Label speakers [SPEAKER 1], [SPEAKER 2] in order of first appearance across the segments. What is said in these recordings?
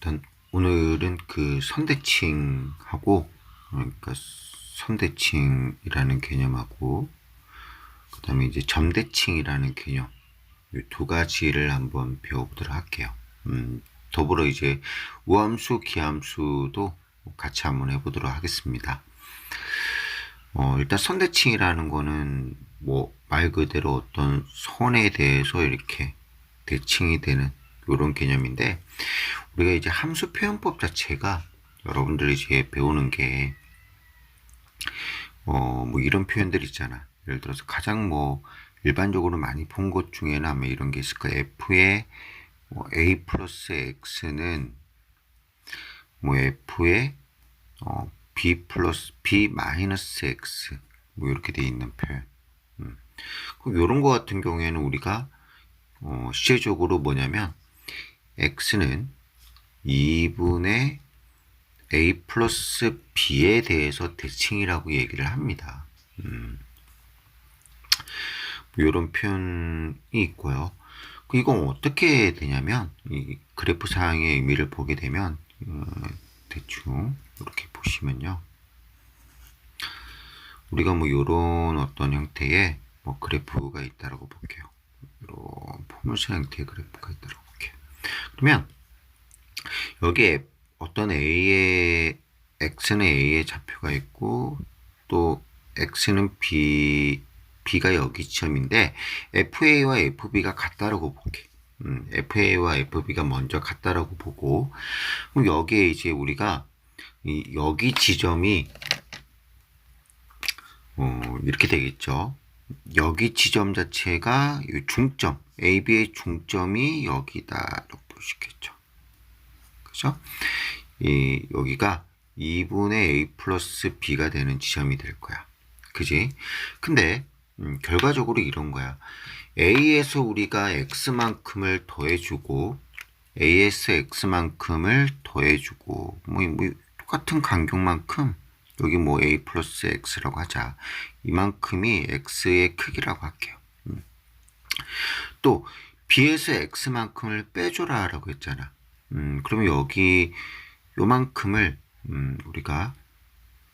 [SPEAKER 1] 일단 오늘은 그 선대칭하고, 그러니까 선대칭이라는 개념하고 그 다음에 이제 점대칭이라는 개념, 이 두 가지를 한번 배워보도록 할게요. 더불어 이제 우함수, 기함수도 같이 한번 해보도록 하겠습니다. 일단 선대칭이라는 거는 뭐 말 그대로 어떤 선에 대해서 이렇게 대칭이 되는 이런 개념인데, 우리가 이제 함수 표현법 자체가 여러분들이 이제 배우는 게 뭐 이런 표현들 있잖아. 예를 들어서 가장 뭐 일반적으로 많이 본 것 중에는 아마 이런 게 있을 거야. f의 뭐 a 플러스 x는 뭐 f의 b 플러스 b 마이너스 x 뭐 이렇게 돼 있는 표현. 그럼 이런 거 같은 경우에는 우리가 실제적으로 뭐냐면 x는 2분의 a 플러스 b에 대해서 대칭이라고 얘기를 합니다. 이런 표현이 있고요. 이건 어떻게 되냐면 이 그래프상의 의미를 보게 되면 대충 이렇게 보시면요, 우리가 뭐 이런 어떤 형태의 뭐 그래프가 있다라고 볼게요. 이런 포물선 형태의 그래프가 있다라고 볼게요. 그러면 여기에 어떤 A의 X는 A의 좌표가 있고 또 X는 B가 여기 지점인데 FA와 FB가 같다라고 볼게. FA와 FB가 먼저 같다라고 보고, 그럼 여기에 이제 우리가 여기 지점이 이렇게 되겠죠. 여기 지점 자체가 중점, AB의 중점이 여기다라고 볼 수 있겠죠. 그죠? 여기가 2분의 A 플러스 B가 되는 지점이 될 거야. 그지? 근데 결과적으로 이런 거야. A에서 우리가 X만큼을 더해주고 A에서 X만큼을 더해주고 뭐 똑같은 간격만큼 여기 뭐 A 플러스 X라고 하자. 이만큼이 X의 크기라고 할게요. 또 B에서 X만큼을 빼줘라 라고 했잖아. 그러면 여기 요만큼을 우리가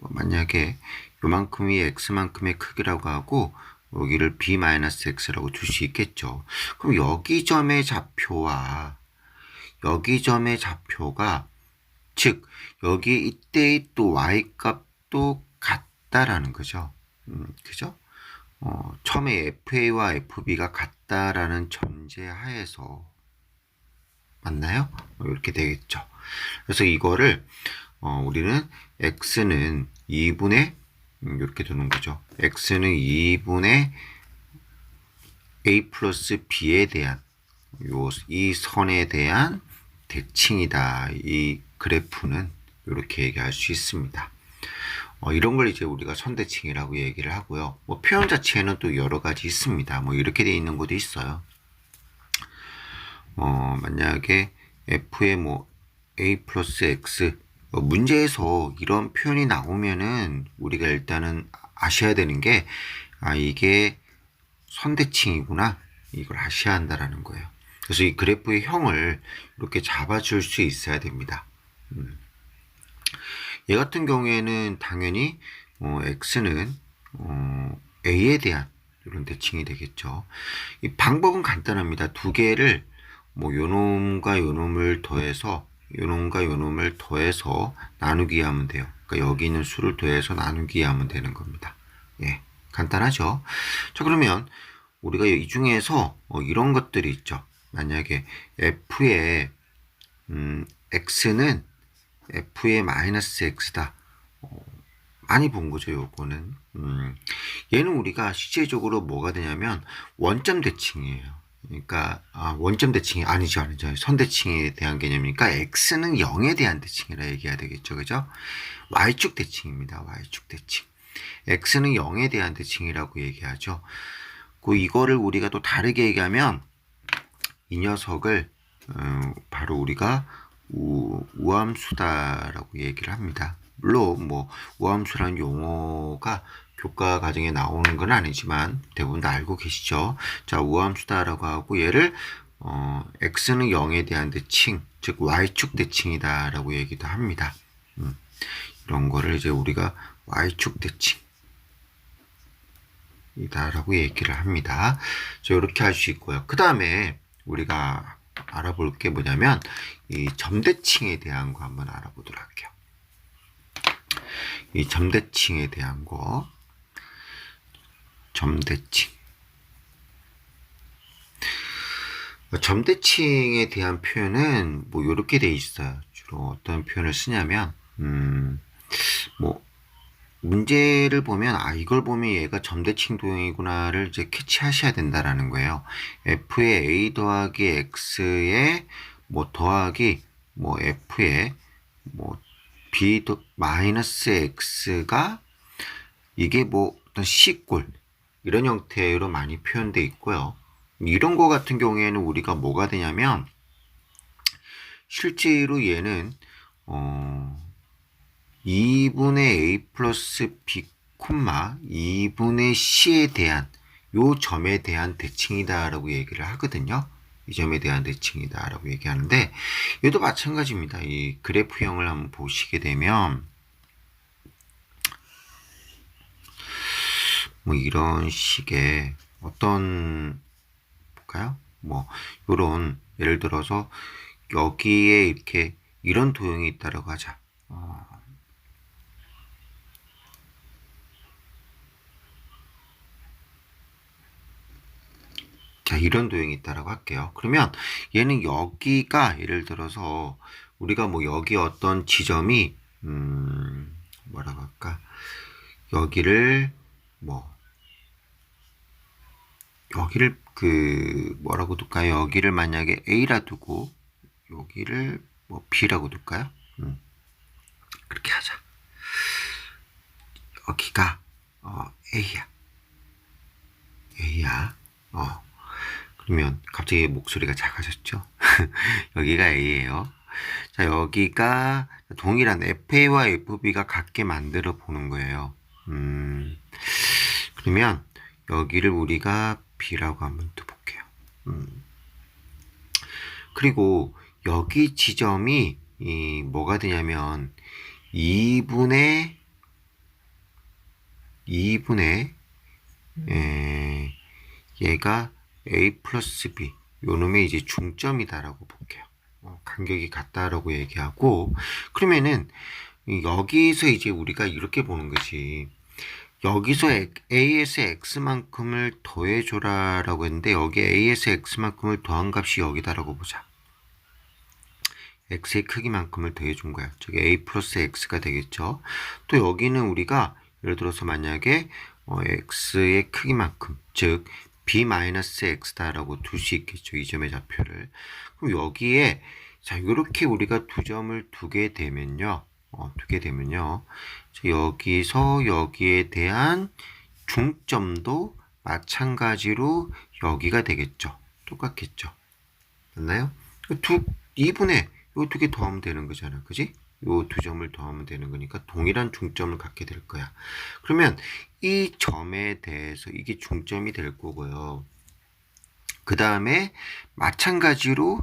[SPEAKER 1] 만약에 요만큼이 X만큼의 크기라고 하고 여기를 B-X라고 둘 수 있겠죠. 그럼 여기 점의 좌표와 여기 점의 좌표가, 즉 여기 이때의 또 Y값도 같다라는 거죠. 그죠? 처음에 FA와 FB가 같다라는 전제 하에서 맞나요? 이렇게 되겠죠. 그래서 이거를 우리는 x는 2분의 이렇게 되는 거죠. x는 2분의 a 플러스 b에 대한 이 선에 대한 대칭이다. 이 그래프는 이렇게 얘기할 수 있습니다. 이런 걸 이제 우리가 선대칭이라고 얘기를 하고요. 뭐 표현 자체에는 또 여러 가지 있습니다. 뭐 이렇게 돼 있는 것도 있어요. 만약에 f의 뭐 a 플러스 x, 문제에서 이런 표현이 나오면은 우리가 일단은 아셔야 되는 게, 이게 선대칭이구나, 이걸 아셔야 한다라는 거예요. 그래서 이 그래프의 형을 이렇게 잡아줄 수 있어야 됩니다. 얘 같은 경우에는 당연히 x는 a에 대한 이런 대칭이 되겠죠. 이 방법은 간단합니다. 두 개를 뭐 요놈과 요놈을 더해서 요놈과 요놈을 더해서 나누기 하면 돼요. 그러니까 여기 있는 수를 더해서 나누기 하면 되는 겁니다. 예, 간단하죠. 자, 그러면 우리가 이 중에서 이런 것들이 있죠. 만약에 f의 x는 f의 마이너스 x다. 많이 본 거죠, 요거는. 얘는 우리가 실제적으로 뭐가 되냐면 원점 대칭이에요. 그러니까 원점 대칭이 아니죠. 선대칭에 대한 개념이니까 x는 0에 대한 대칭이라 얘기해야 되겠죠. 그죠? y축 대칭입니다. y축 대칭. x는 0에 대한 대칭이라고 얘기하죠. 이거를 우리가 또 다르게 얘기하면 이 녀석을 바로 우리가 우함수다라고 얘기를 합니다. 물론 뭐 우함수라는 용어가 교과 과정에 나오는 건 아니지만 대부분 다 알고 계시죠. 자, 우함수다라고 하고 얘를 x는 0에 대한 대칭, 즉 y축 대칭이다라고 얘기도 합니다. 이런 거를 이제 우리가 y축 대칭이다라고 얘기를 합니다. 이렇게 할 수 있고요. 그 다음에 우리가 알아볼 게 뭐냐면 이 점대칭에 대한 거 한번 알아보도록 할게요. 이 점대칭에 대한 거, 점대칭. 점대칭에 대한 표현은 뭐 이렇게 돼 있어요. 주로 어떤 표현을 쓰냐면 뭐 문제를 보면 이걸 보면 얘가 점대칭 도형이구나를 이제 캐치하셔야 된다라는 거예요. f의 a 더하기 x의 뭐 더하기 뭐 f의 뭐 b 마이너스 x가 이게 뭐 어떤 C꼴 이런 형태로 많이 표현되어 있고요. 이런 거 같은 경우에는 우리가 뭐가 되냐면 실제로 얘는 2분의 a 플러스 b, 2분의 c에 대한 요 점에 대한 대칭이다 라고 얘기를 하거든요. 이 점에 대한 대칭이다 라고 얘기하는데 얘도 마찬가지입니다. 이 그래프형을 한번 보시게 되면 뭐 이런 식의 어떤 볼까요? 뭐 요런 예를 들어서 여기에 이렇게 이런 도형이 있다라고 하자. 자, 이런 도형이 있다라고 할게요. 그러면 얘는 여기가 예를 들어서 우리가 뭐 여기 어떤 지점이 뭐라고 할까? 여기를 여기를 뭐라고 둘까요? 여기를 만약에 A라 두고 여기를 뭐 B라고 둘까요? 그렇게 하자. 여기가 A야. A야. 그러면 갑자기 목소리가 작아졌죠? 여기가 A예요. 자, 여기가 동일한 FA와 FB가 같게 만들어 보는 거예요. 그러면 여기를 우리가 B라고 한번 둬볼게요. 그리고 여기 지점이 뭐가 되냐면 2분의 얘가 A 플러스 B 요 놈의 이제 중점이다라고 볼게요. 간격이 같다라고 얘기하고 그러면은 여기서 이제 우리가 이렇게 보는 거지. 여기서 A에서 X만큼을 더해줘라 라고 했는데 여기에 A에서 X만큼을 더한 값이 여기다라고 보자. X의 크기만큼을 더해준 거야. 저게 A 플러스 X가 되겠죠. 또 여기는 우리가 예를 들어서 만약에 X의 크기만큼 즉 B 마이너스 X다라고 둘 수 있겠죠. 이 점의 좌표를. 그럼 여기에 자 이렇게 우리가 두 점을 두게 되면요. 여기서 여기에 대한 중점도 마찬가지로 여기가 되겠죠. 똑같겠죠. 맞나요? 2분의 요 두 개 더하면 되는 거잖아. 그지? 요 두 점을 더하면 되는 거니까 동일한 중점을 갖게 될 거야. 그러면 이 점에 대해서 이게 중점이 될 거고요. 그 다음에 마찬가지로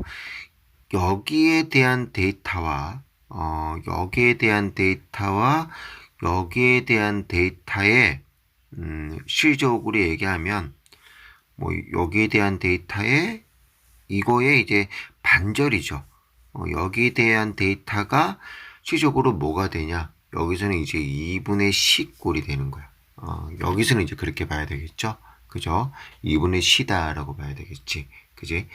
[SPEAKER 1] 여기에 대한 데이터와 여기에 대한 데이터의 실질적으로 얘기하면 뭐 여기에 대한 데이터의 이거의 이제 반절이죠. 여기에 대한 데이터가 실질적으로 뭐가 되냐? 여기서는 이제 2분의 C꼴이 되는 거야. 여기서는 이제 그렇게 봐야 되겠죠? 그죠? 2분의 C다라고 봐야 되겠지. 그지?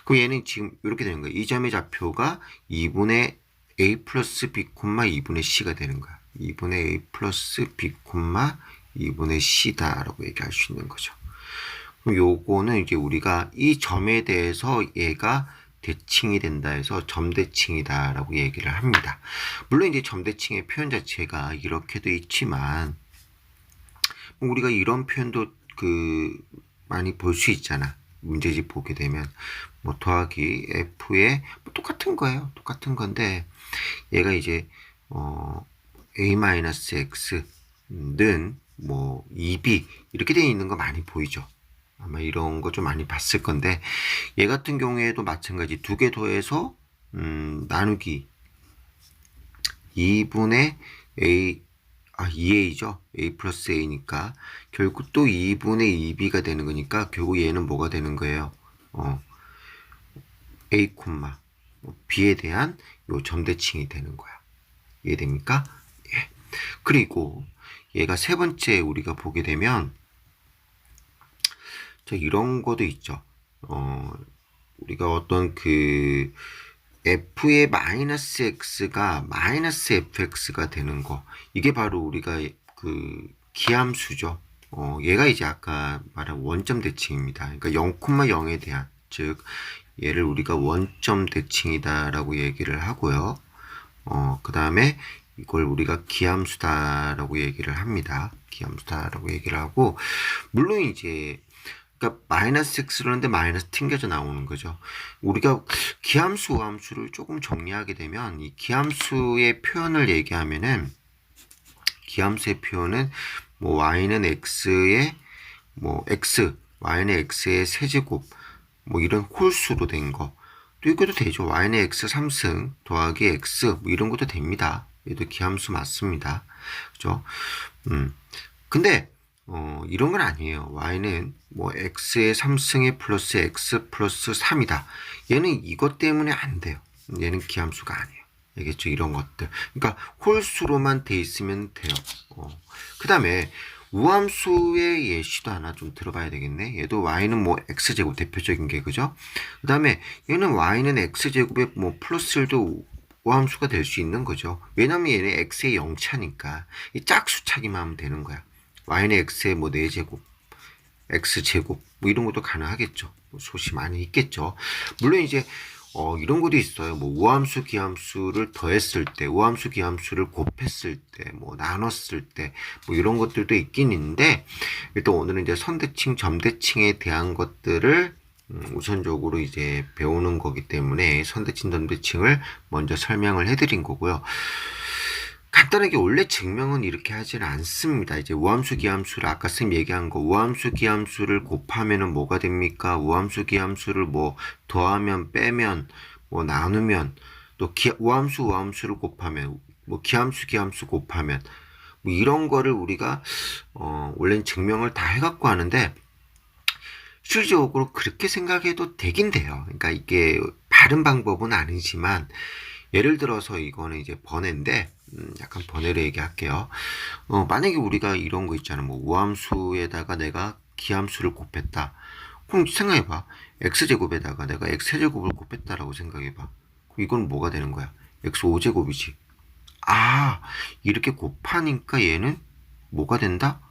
[SPEAKER 1] 그럼 얘는 지금 이렇게 되는 거야. 이 점의 좌표가 2분의 A 플러스 B, 2분의 C가 되는 거야. 2분의 A 플러스 B, 2분의 C다라고 얘기할 수 있는 거죠. 그럼 요거는 이제 우리가 이 점에 대해서 얘가 대칭이 된다 해서 점대칭이다 라고 얘기를 합니다. 물론 이제 점대칭의 표현 자체가 이렇게도 있지만 우리가 이런 표현도 많이 볼 수 있잖아. 문제집 보게 되면 뭐 더하기 F에 뭐 똑같은 거예요. 똑같은 건데 얘가 이제 A-X는 뭐 2B 이렇게 되어 있는 거 많이 보이죠. 아마 이런 거 좀 많이 봤을 건데, 얘 같은 경우에도 마찬가지 두 개 더해서 나누기 2분의 a 2a죠. a 플러스 a니까 결국 또 2분의 2b가 되는 거니까 결국 얘는 뭐가 되는 거예요? a, b에 대한 요 점대칭이 되는 거야. 이해됩니까? 예. 그리고 얘가 세 번째 우리가 보게 되면 자, 이런 것도 있죠. 우리가 어떤 그 f의 마이너스 x가 마이너스 fx가 되는 거, 이게 바로 우리가 그 기함수죠. 얘가 이제 아까 말한 원점 대칭입니다. 그러니까 0,0에 대한, 즉 얘를 우리가 원점 대칭이다라고 얘기를 하고요. 그 다음에 이걸 우리가 기함수다라고 얘기를 합니다. 기함수다라고 얘기를 하고, 물론 이제 그러니까 마이너스 x라는데 마이너스 튕겨져 나오는 거죠. 우리가 기함수, 우함수를 조금 정리하게 되면 이 기함수의 표현을 얘기하면은 기함수의 표현은 뭐 y는 x의 뭐 x, y는 x의 세제곱 뭐 이런 홀수로 된 거. 또 이것도 되죠. y는 x 3승 더하기 x 뭐 이런 것도 됩니다. 얘도 기함수 맞습니다. 그죠? 근데 이런 건 아니에요. y는 뭐 x의 3승의 플러스 x 플러스 3이다. 얘는 이것 때문에 안 돼요. 얘는 기함수가 아니에요. 알겠죠? 이런 것들. 그러니까 홀수로만 돼 있으면 돼요. 그 다음에 우함수의 예시도 하나 좀 들어봐야 되겠네. 얘도 y는 뭐 x제곱 대표적인 게 그죠? 그 다음에 얘는 y는 x제곱에 뭐 플러스 1도 우함수가 될 수 있는 거죠. 왜냐면 얘는 x의 0차니까 이 짝수차기만 하면 되는 거야. y는 x의 뭐 4제곱, x제곱 뭐 이런 것도 가능하겠죠. 뭐 솥이 많이 있겠죠. 물론 이제 이런 것도 있어요. 뭐 우함수, 기함수를 더했을 때, 우함수, 기함수를 곱했을 때, 뭐 나눴을 때, 뭐 이런 것들도 있긴 있는데, 일단 오늘은 이제 선대칭, 점대칭에 대한 것들을 우선적으로 이제 배우는 거기 때문에 선대칭, 점대칭을 먼저 설명을 해드린 거고요. 간단하게 원래 증명은 이렇게 하지는 않습니다. 이제 우함수, 기함수를 아까 쌤 얘기한 거 우함수, 기함수를 곱하면은 뭐가 됩니까? 우함수, 기함수를 뭐 더하면 빼면 뭐 나누면 또 우함수, 우함수를 곱하면 뭐 기함수, 기함수 곱하면 뭐 이런 거를 우리가 원래는 증명을 다 해갖고 하는데 실질적으로 그렇게 생각해도 되긴 돼요. 그러니까 이게 바른 방법은 아니지만 예를 들어서 이거는 이제 번외인데 약간 번외로 얘기할게요. 만약에 우리가 이런 거 있잖아. 뭐 우함수에다가 내가 기함수를 곱했다. 그럼 생각해봐. x제곱에다가 내가 x제곱을 곱했다라고 생각해봐. 이건 뭐가 되는 거야? x5제곱이지. 아, 이렇게 곱하니까 얘는 뭐가 된다?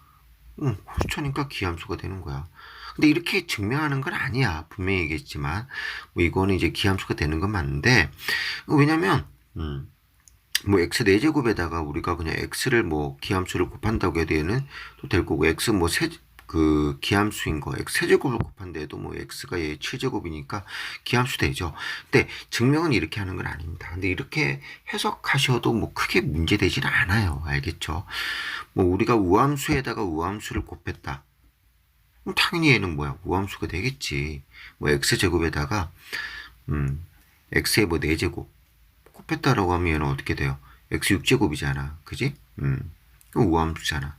[SPEAKER 1] 홀수니까 기함수가 되는 거야. 근데 이렇게 증명하는 건 아니야. 분명히 얘기했지만 뭐 이거는 이제 기함수가 되는 건 맞는데 왜냐면 뭐 x 4제곱에다가 우리가 그냥 x를 뭐 기함수를 곱한다고 해도 얘는 또 될 거고 x 뭐 그 기함수인 거 x 세제곱을 곱한데도 뭐 x가 얘 7제곱이니까 기함수 되죠. 근데 증명은 이렇게 하는 건 아닙니다. 근데 이렇게 해석하셔도 뭐 크게 문제되지는 않아요. 알겠죠? 뭐 우리가 우함수에다가 우함수를 곱했다. 그럼 당연히 얘는 뭐야? 우함수가 되겠지. 뭐 x제곱에다가 x의 뭐 4제곱 곱했다라고 하면 얘는 어떻게 돼요? x 6제곱이잖아. 그지? 그럼 우함수잖아.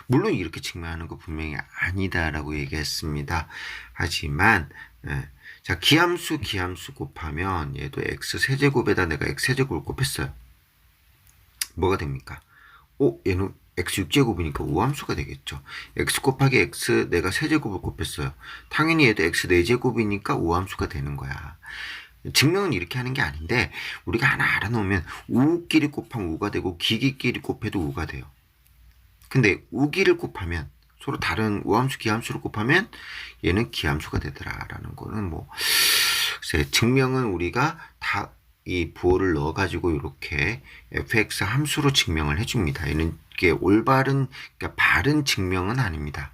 [SPEAKER 1] 물론 이렇게 증명하는 거 분명히 아니다라고 얘기했습니다. 하지만 자 기함수 기함수 곱하면 얘도 x 세제곱에다 내가 x 세제곱을 곱했어요. 뭐가 됩니까? 얘는 x 6제곱이니까 우함수가 되겠죠. x 곱하기 x 내가 세제곱을 곱했어요. 당연히 얘도 x 4제곱이니까 우함수가 되는 거야. 증명은 이렇게 하는 게 아닌데 우리가 하나 알아놓으면 우끼리 곱하면 우가 되고 기기끼리 곱해도 우가 돼요. 근데 우기를 곱하면 서로 다른 우함수, 기함수를 곱하면 얘는 기함수가 되더라라는 거는 뭐 글쎄 증명은 우리가 다 이 부호를 넣어가지고 이렇게 fx 함수로 증명을 해줍니다. 얘는 이게 올바른 그러니까 바른 증명은 아닙니다.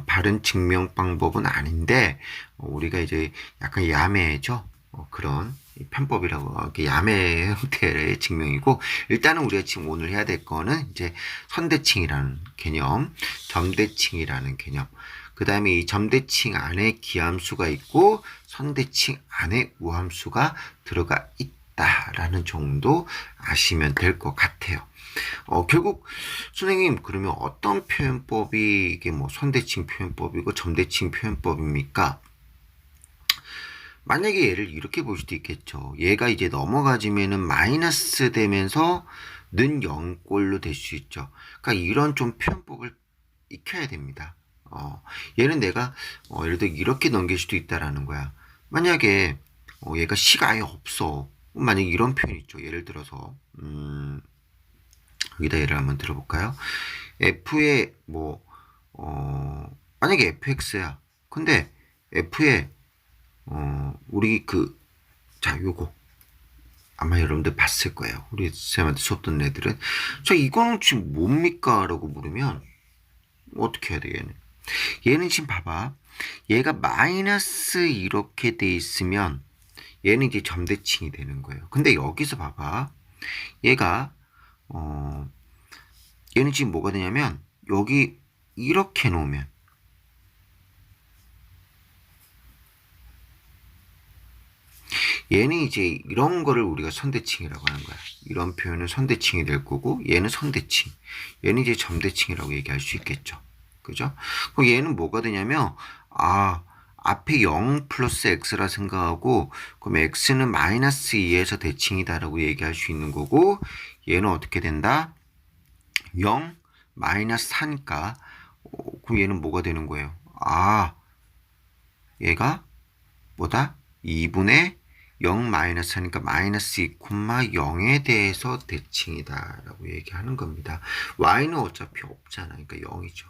[SPEAKER 1] 바른 증명 방법은 아닌데 우리가 이제 약간 야매죠. 그런 편법이라고 이렇게 야매 형태의 증명이고 일단은 우리가 지금 오늘 해야 될 거는 이제 선대칭이라는 개념, 점대칭이라는 개념. 그 다음에 이 점대칭 안에 기함수가 있고 선대칭 안에 우함수가 들어가 있다라는 정도 아시면 될 것 같아요. 결국 선생님 그러면 어떤 표현법이 이게 뭐 선대칭 표현법이고 점대칭 표현법입니까? 만약에 얘를 이렇게 볼 수도 있겠죠. 얘가 이제 넘어가지면은 마이너스 되면서 는 0꼴로 될 수 있죠. 그러니까 이런 좀 표현법을 익혀야 됩니다. 얘는 내가 예를 들어 이렇게 넘길 수도 있다라는 거야. 만약에 얘가 C가 아예 없어. 만약에 이런 표현 있죠. 예를 들어서 여기다 예를 한번 들어볼까요? F에 뭐 만약에 fx야. 근데 f에 우리 자 요거 아마 여러분들 봤을 거예요. 우리 쌤한테 수업 듣는 애들은 자 이거는 지금 뭡니까? 라고 물으면 어떻게 해야 돼 얘는? 얘는 지금 봐봐. 얘가 마이너스 이렇게 돼 있으면 얘는 이제 점대칭이 되는 거예요. 근데 여기서 봐봐. 얘가 얘는 지금 뭐가 되냐면 여기 이렇게 놓으면 얘는 이제 이런 거를 우리가 선대칭이라고 하는 거야. 이런 표현은 선대칭이 될 거고 얘는 선대칭. 얘는 이제 점대칭이라고 얘기할 수 있겠죠. 그죠? 그럼 얘는 뭐가 되냐면 앞에 0 플러스 x라 생각하고 그럼 x는 마이너스 2에서 대칭이다라고 얘기할 수 있는 거고 얘는 어떻게 된다? 0 마이너스 4니까 그럼 얘는 뭐가 되는 거예요? 얘가 뭐다? 2분의 0 마이너스 하니까 마이너스 2, 0에 대해서 대칭이다 라고 얘기하는 겁니다. y는 어차피 없잖아. 그러니까 0이죠.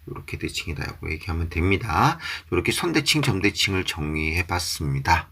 [SPEAKER 1] 이렇게 대칭이다 라고 얘기하면 됩니다. 이렇게 선대칭, 점대칭을 정리해 봤습니다.